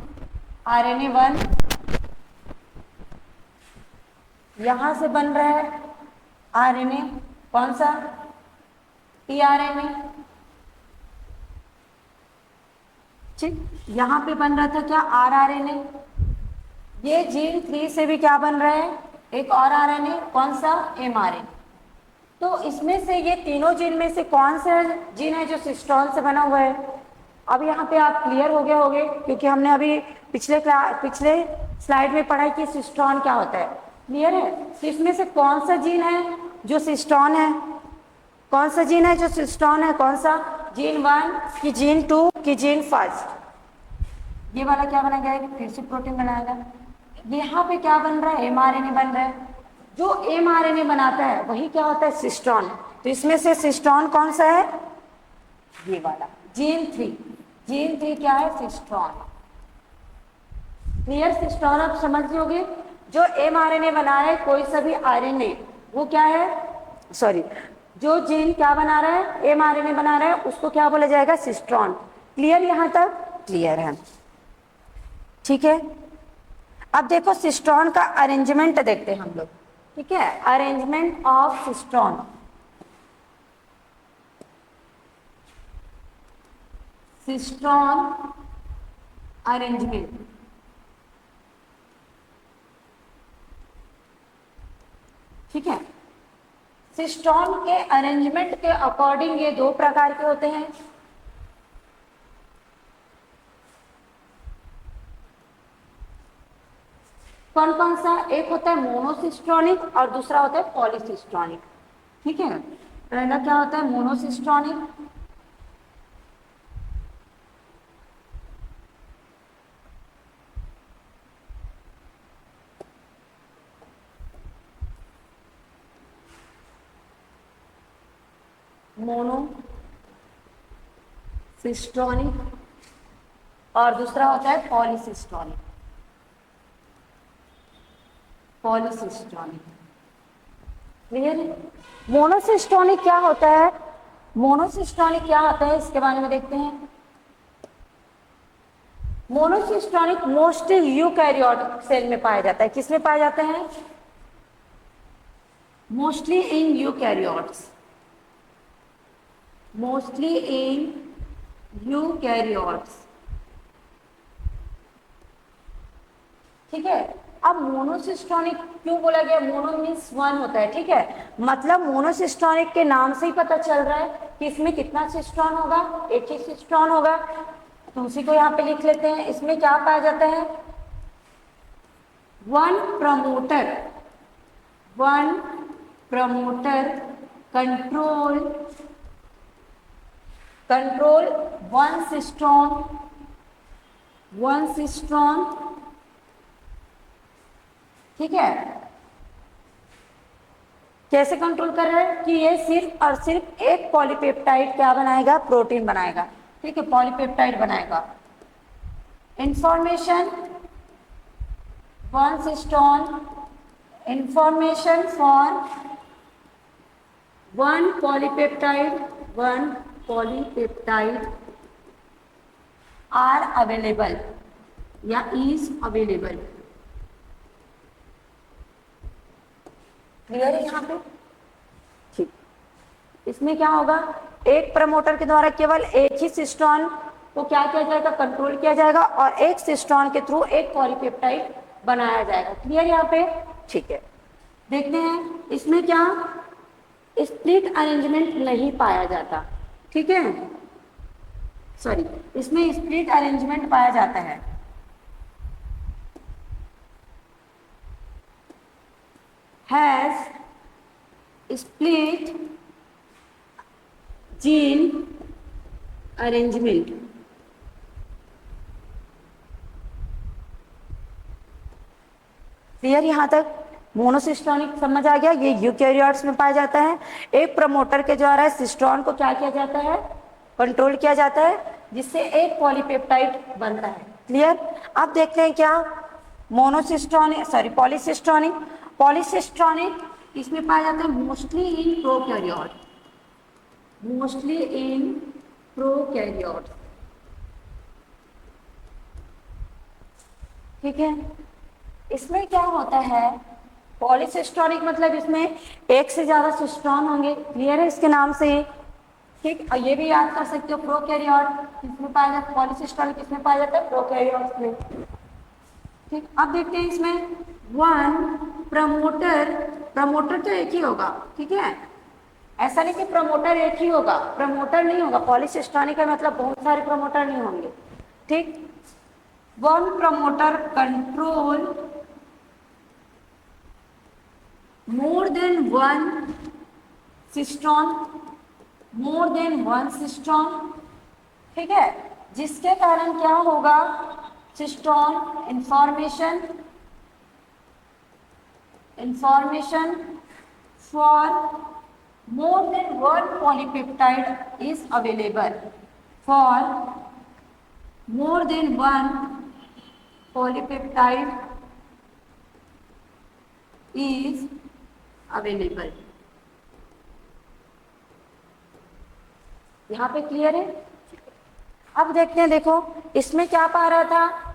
आरएनए 1, यहां से बन रहा है आरएनए कौन सा, टीआरएनए, ठीक। यहां पे बन रहा था क्या, आरआरएनए। ये जीन 3 से भी क्या बन रहा है, एक और आरएनए कौन सा, एमआरएनए। तो इसमें से ये तीनों जीन में से कौन सा जीन है जो सिस्टोन से बना हुआ है। अब यहाँ पे आप क्लियर हो गए होंगे, क्योंकि हमने अभी पिछले स्लाइड में पढ़ा है कि सिस्टोन क्या होता है। क्लियर है। तो इसमें से कौन सा जीन है जो सिस्टोन है, कौन सा जीन है जो सिस्टोन है, कौन सा, जीन 1 की जीन 2 की जीन 1। ये वाला क्या बनाएगा, फिर से प्रोटीन बनाएगा। यहाँ पे क्या बन रहा है, एमआरएनए बन रहा है। जो एमआरएनए बनाता है वही क्या होता है, सिस्टोन। तो इसमें से सिस्टोन कौन सा है, ये वाला जीन 3। जीन 3 क्या है, सिस्टोन। क्लियर। सिस्टोन आप समझ लोगे, जो एमआरएनए बना रहा है कोई सा भी आरएनए, वो क्या है, सॉरी, जो जीन क्या बना रहा है, एमआरएनए बना रहा है, उसको क्या बोला जाएगा, सिस्टोन। क्लियर, यहां तक क्लियर है, ठीक है। अब देखो सिस्टोन का अरेंजमेंट देखते हैं हम लोग, ठीक है। Arrangement of cistron, cistron arrangement, ठीक है। सिस्टोन के अरेंजमेंट के अकॉर्डिंग ये दो प्रकार के होते हैं। कौन कौन सा, एक होता है मोनोसिस्टोनिक और दूसरा होता है पॉलीसिस्टोनिक, ठीक है। पहला क्या होता है, मोनोसिस्टोनिक, मोनोसिस्टोनिक और दूसरा होता है पॉलीसिस्टोनिक, पॉलीसिस्टोनिक। क्लियर है। मोनोसिस्टोनिक क्या होता है, मोनोसिस्टोनिक क्या होता है इसके बारे में देखते हैं। मोनोसिस्टोनिक मोस्टली यूकैरियोटिक सेल में पाया जाता है। किस में पाया जाता है, mostly in eukaryotes, mostly in eukaryotes, ठीक है। अब मोनोसिस्टोनिक क्यों बोला गया, मोनो मीन्स 1 होता है, ठीक है। मतलब मोनोसिस्टोनिक के नाम से ही पता चल रहा है कि इसमें कितना सिस्टोन होगा, एक ही सिस्टोन होगा। तो उसी को यहाँ पे लिख लेते हैं। इसमें क्या पाया जाता है, 1 promoter, 1 promoter control 1 cistron, 1 cistron, ठीक है। कैसे कंट्रोल कर रहा है कि ये सिर्फ और सिर्फ एक पॉलीपेप्टाइड क्या बनाएगा, प्रोटीन बनाएगा, ठीक है, पॉलीपेप्टाइड बनाएगा। Information 1 cistron, information for 1 polypeptide, 1 polypeptide are available या इज अवेलेबल। क्लियर है यहाँ पे, ठीक। इसमें क्या होगा, एक प्रमोटर के द्वारा केवल एक ही सिस्टोन को क्या किया जाएगा, कंट्रोल किया जाएगा और एक सिस्टोन के थ्रू एक पॉलीपेप्टाइड बनाया जाएगा। क्लियर यहाँ पे, ठीक है, देखते हैं इसमें क्या स्प्लिट अरेंजमेंट नहीं पाया जाता, ठीक है, सॉरी, इसमें स्प्लिट अरेंजमेंट पाया जाता है। Has split gene arrangement. Clear यहां तक? मोनोसिस्टोनिक समझ आ गया, ये यूकैरियोट्स में पाया जाता है। एक प्रमोटर के द्वारा सिस्टोन को क्या किया जाता है, कंट्रोल किया जाता है, जिससे एक पॉलीपेप्टाइड बनता है। क्लियर? अब देखते हैं क्या मोनोसिस्टोनिक, सॉरी पॉलीसिस्टोनिक। पॉलीसिस्टोनिक इसमें पाया जाता है mostly in prokaryote, mostly in prokaryote, ठीक है। इसमें क्या होता है, पॉलीसिस्टोनिक मतलब इसमें एक से ज्यादा सिस्टोन होंगे। क्लियर है इसके नाम से ही, ठीक। और ये भी याद कर सकते हो प्रोकैरियोट इसमें पाया जाता है, पॉलीसिस्टोनिक इसमें पाया जाता है प्रोकैरियोट्स में, ठीक। अब देखते हैं इसमें वन प्रमोटर, प्रमोटर तो एक ही होगा, ठीक है, ऐसा नहीं कि प्रमोटर एक ही होगा, प्रमोटर नहीं होगा। पॉलीसिस्टोनिक का मतलब बहुत सारे प्रमोटर नहीं होंगे, ठीक। One promoter control more than one cystone, more than one cystone, ठीक है, जिसके कारण क्या होगा, cistron information for more than one polypeptide is available, for more than one polypeptide is available. यहाँ पे क्लियर है? अब देखते हैं, देखो इसमें क्या पा रहा था,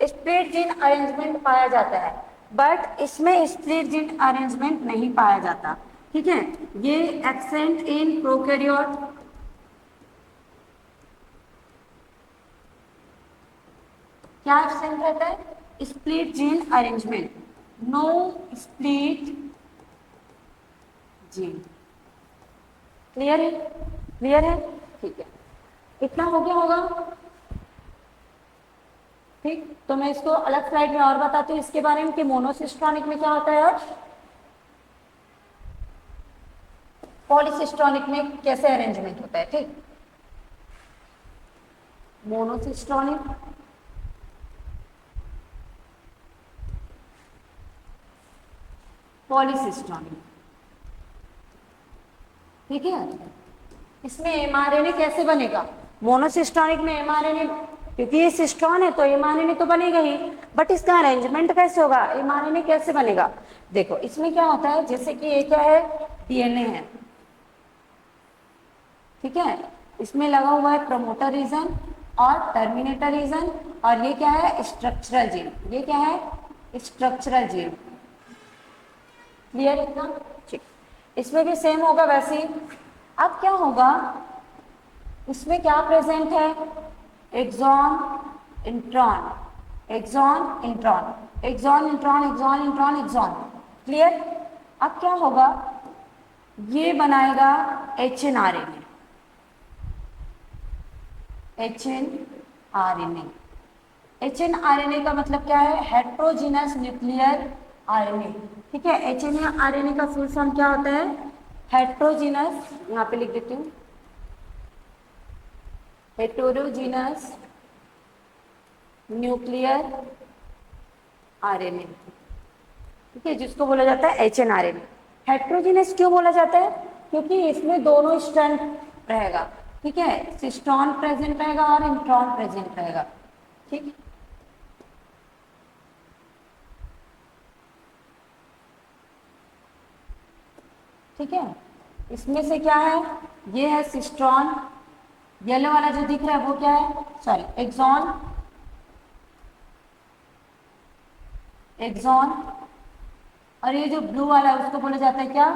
स्प्लिट जीन अरेंजमेंट पाया जाता है, बट इसमें स्प्लिट जीन अरेंजमेंट नहीं पाया जाता, ठीक है। ये एब्सेंट इन प्रोकैरियोट, क्या एब्सेंट रहता है, split gene arrangement, no split gene. Clear है? क्लियर है, ठीक है, इतना हो गया होगा, ठीक। तो मैं इसको अलग स्लाइड में और बताती हूँ इसके बारे में कि मोनोसिस्टोनिक में क्या होता है और पॉलीसिस्टोनिक में कैसे अरेंजमेंट होता है, ठीक। मोनोसिस्टोनिक, पॉलीसिस्टोनिक, ठीक है। इसमें एमआरएनए कैसे बनेगा, मोनोसिस्टोनिक में एमआरएनए, क्योंकि ये सिस्टोन है तो एमआरएनए तो बनेगा ही, बट इसका अरेंजमेंट कैसे होगा, एमआरएनए कैसे बनेगा। देखो इसमें क्या होता है, जैसे कि ये क्या है, डीएनए है, ठीक है, इसमें लगा हुआ है प्रमोटर रीजन और टर्मिनेटर रीजन, और ये क्या है, स्ट्रक्चरल जीन, ये क्या है, स्ट्रक्चरल जीन। क्लियर इतना, ठीक। इसमें भी सेम होगा वैसे ही। अब क्या होगा, इसमें क्या प्रेजेंट है, exon intron, exon intron, exon intron, exon intron, exon. Clear? अब क्या होगा, ये बनाएगा एचएनआरएनए, एचएनआरएनए, एचएनआरएनए का मतलब क्या है, हेट्रोजीनस न्यूक्लियर आरएनए, ठीक है। एचएनआरएनए का फुल फॉर्म क्या होता है, हेट्रोजीनस, यहाँ पे लिख देती हूँ, हेटेरोजीनस न्यूक्लियर आरएनए, ठीक है, जिसको बोला जाता है एचएनआरएनए। हेट्रोजीनस क्यों बोला जाता है, क्योंकि इसमें दोनों स्ट्रैंड रहेगा, ठीक है, सिस्टोन प्रेजेंट रहेगा और इंट्रॉन प्रेजेंट रहेगा, ठीक। ठीक है, इसमें से क्या है, ये है सिस्टोन, येलो वाला जो दिख रहा है वो क्या है, सॉरी एक्सॉन, एक्सॉन, और ये जो ब्लू वाला है उसको बोला जाता है क्या,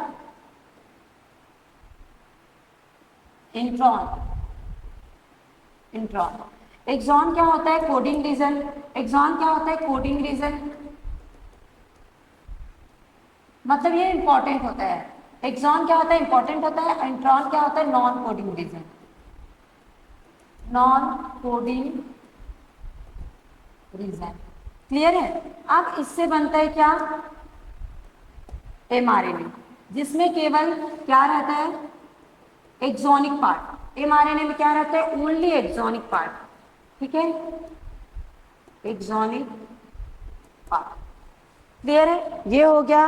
इंट्रॉन, इंट्रॉन। एक्सॉन क्या होता है, कोडिंग रीजन, एक्सॉन क्या होता है, कोडिंग रीजन, मतलब ये इंपॉर्टेंट होता है। एक्सॉन क्या होता है? इंपॉर्टेंट होता है। इंट्रॉन क्या होता है? Non coding region, non coding region. Clear है? अब इससे बनता है क्या? एमआरएनए, जिसमें केवल क्या रहता है? Axonic part. एमआरएनए में क्या रहता है? Only exonic part. ठीक है, एक्सोनिक पार्ट। क्लियर है? ये हो गया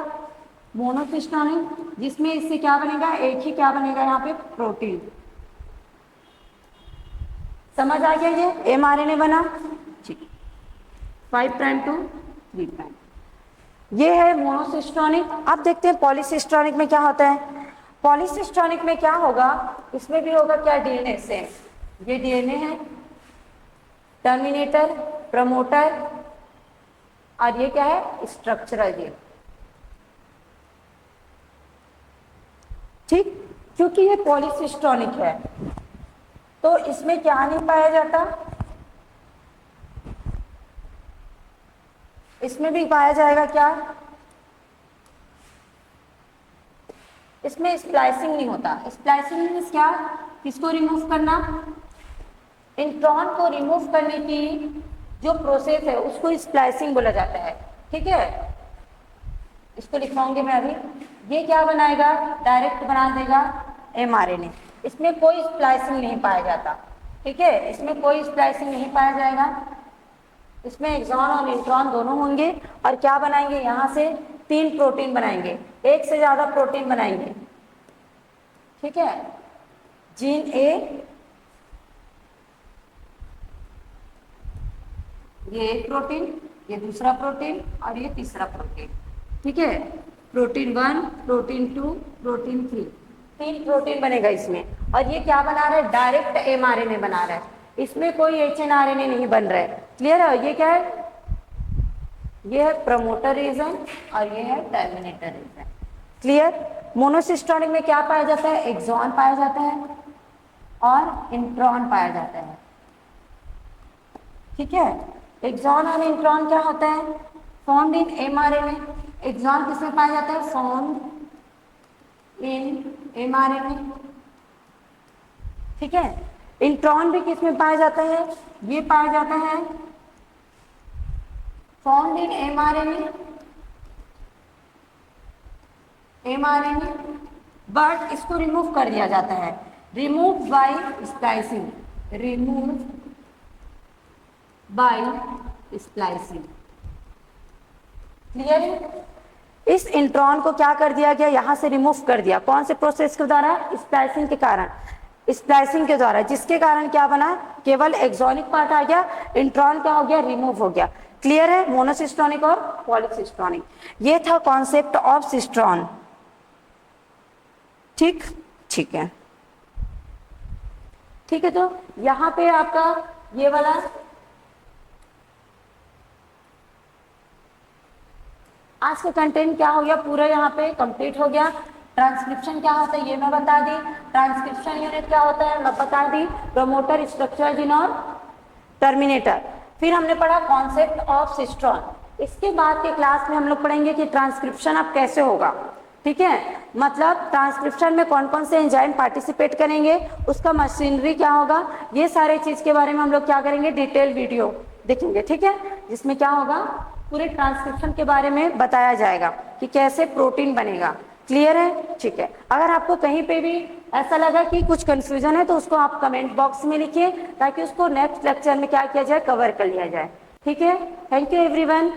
मोनोसिस्टोनिक, जिसमें इससे क्या बनेगा? एक ही क्या बनेगा यहाँ पे? प्रोटीन। समझ आ गया? ये एमआरएनए बना। ठीक, 5 प्राइम टू 3 प्राइम। ये है मोनोसिस्टोनिक। अब देखते हैं पॉलीसिस्टोनिक में क्या होता है। पॉलीसिस्टोनिक में क्या होगा? इसमें भी होगा क्या? डीएनए। सेम ये डीएनए है, टर्मिनेटर, प्रमोटर, और ये क्या है? स्ट्रक्चरल। ये ठीक, क्योंकि ये पॉलीसिस्टोनिक है तो इसमें क्या नहीं पाया जाता? इसमें भी पाया जाएगा क्या? इसमें स्प्लाइसिंग नहीं होता। स्प्लाइसिंग मीन्स क्या? किसको रिमूव करना? इंट्रॉन को रिमूव करने की जो प्रोसेस है उसको स्प्लाइसिंग बोला जाता है। ठीक है, इसको लिखवाऊंगी मैं अभी। ये क्या बनाएगा? डायरेक्ट बना देगा एमआरएनए। इसमें कोई स्प्लाइसिंग नहीं पाया जाता। ठीक है, इसमें कोई स्प्लाइसिंग नहीं पाया जाएगा। इसमें एक्सॉन और इंट्रॉन दोनों होंगे और क्या बनाएंगे? यहाँ से 3 प्रोटीन बनाएंगे, एक से ज्यादा प्रोटीन बनाएंगे। ठीक है, जीन ए, ये एक प्रोटीन, ये दूसरा प्रोटीन और ये तीसरा प्रोटीन। ठीक है, प्रोटीन 1, प्रोटीन 2, प्रोटीन 3, 3 प्रोटीन बनेगा इसमें। और ये क्या बना रहा है? डायरेक्ट एमआरएनए बना रहा है, इसमें कोई एचएनआरएनए नहीं बन रहा है। क्लियर है? ये क्या है? ये है प्रमोटर रीजन और ये है टर्मिनेटर रीजन। क्लियर? मोनोसिस्टोनिक में क्या पाया जाता है? एक्सॉन पाया जाता है और इंट्रॉन पाया जाता है। ठीक है, एक्सॉन और इंट्रॉन क्या होता है? Found in mRNA. एक्सॉन किसमें पाया जाता है? Found in mRNA. ठीक है, इंट्रॉन भी किसमें पाया जाता है? ये पाया जाता है found in mRNA, mRNA, but इसको रिमूव कर दिया जाता है। Remove by splicing, remove by splicing. Clear है? इस इंट्रॉन को क्या कर दिया गया? यहां से रिमूव कर दिया। कौन से प्रोसेस के द्वारा? स्प्लाइसिंग के कारण, स्प्लाइसिंग के द्वारा, जिसके कारण क्या बना? केवल एक्सोनिक पार्ट आ गया, इंट्रॉन क्या हो गया? रिमूव हो गया। क्लियर है? मोनोसिस्टोनिक और पॉलीसिस्टोनिक, ये था कॉन्सेप्ट ऑफ सिस्ट्रॉन। ठीक, ठीक है, ठीक है। तो यहां पे आपका ये वाला आज का कंटेंट क्या हो गया? पूरा यहाँ पे कंप्लीट हो गया। ट्रांसक्रिप्शन क्या होता है ये मैं बता दी, ट्रांसक्रिप्शन यूनिट क्या होता है मैं बता दी, प्रमोटर, स्ट्रक्चरल जीन और टर्मिनेटर। फिर हमने पढ़ा कॉन्सेप्ट ऑफ सिस्ट्रॉन। इसके बाद के क्लास में हम लोग पढ़ेंगे कि ट्रांसक्रिप्शन अब कैसे होगा। ठीक है, मतलब ट्रांसक्रिप्शन में कौन कौन से एंजाइम पार्टिसिपेट करेंगे, उसका मशीनरी क्या होगा, ये सारे चीज के बारे में हम लोग क्या करेंगे? डिटेल वीडियो देखेंगे। ठीक है, जिसमें क्या होगा? पूरे ट्रांसक्रिप्शन के बारे में बताया जाएगा कि कैसे प्रोटीन बनेगा। क्लियर है? ठीक है। अगर आपको कहीं पे भी ऐसा लगा कि कुछ कंफ्यूजन है तो उसको आप कमेंट बॉक्स में लिखिए ताकि उसको नेक्स्ट लेक्चर में क्या किया जाए? कवर कर लिया जाए। ठीक है, थैंक यू एवरीवन।